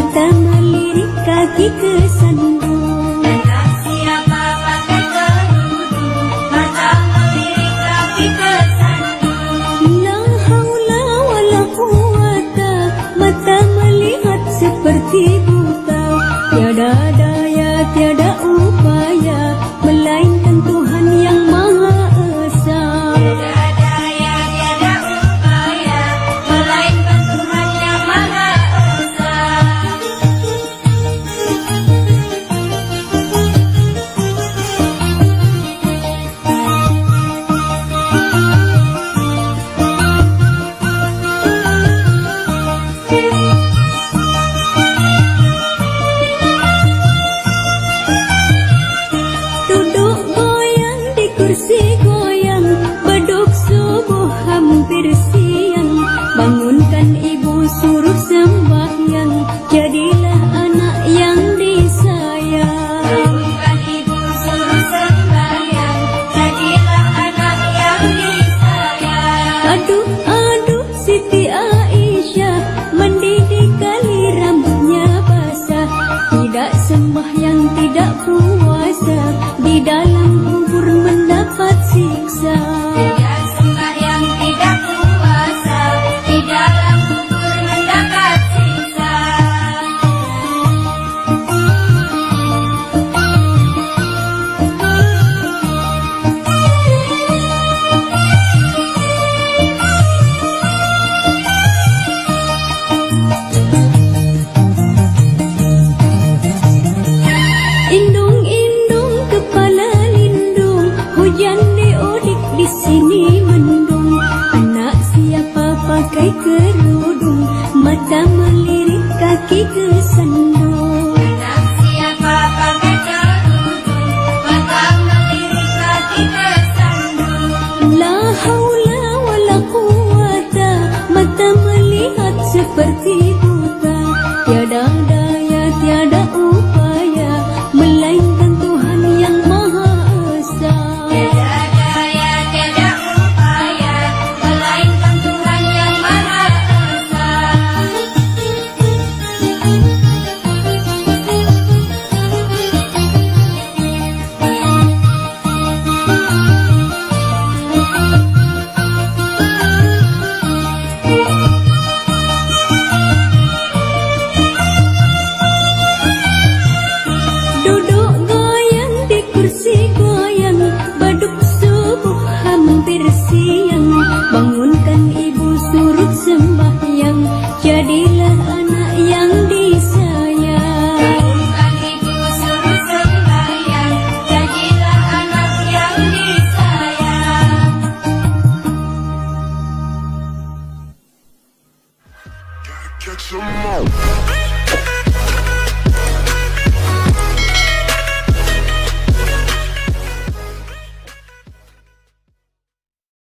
mata melirik kaki kesandung. Entah siapa pakai kerudung, mata melirik kaki kesandung. La haula wala quwata, mata melihat seperti buta. Tiada daya, tiada upaya, melainkan Tuhan yang Maha Esa. Tiada daya, tiada upaya, melainkan Tuhan yang Maha Esa. Duduk goyang di kursi goyang, beduk subuh hampir siang. Bangunkan ibu suruh sembahyang, jadilah anak yang disayang. Bangunkan ibu suruh sembahyang, jadilah anak yang disayang. Aduh, aduh, Siti Aisyah, mendidik kali rambutnya basah. Tidak sembahyang, tidak puasa, di dalam kubur mendapat siksa. Tidak sembahyang, tidak puasa, di dalam kubur mendapat siksa. Indung-indung kepala lindung, hujan diodik di sini mendung. Anak siapa pakai kerudung, mata melirik kaki kesandung. Entah siapa pakai kerudung, mata melirik kaki kesandung. La haula wala quwata, mata melihat seperti buta. Tiada daya, tiada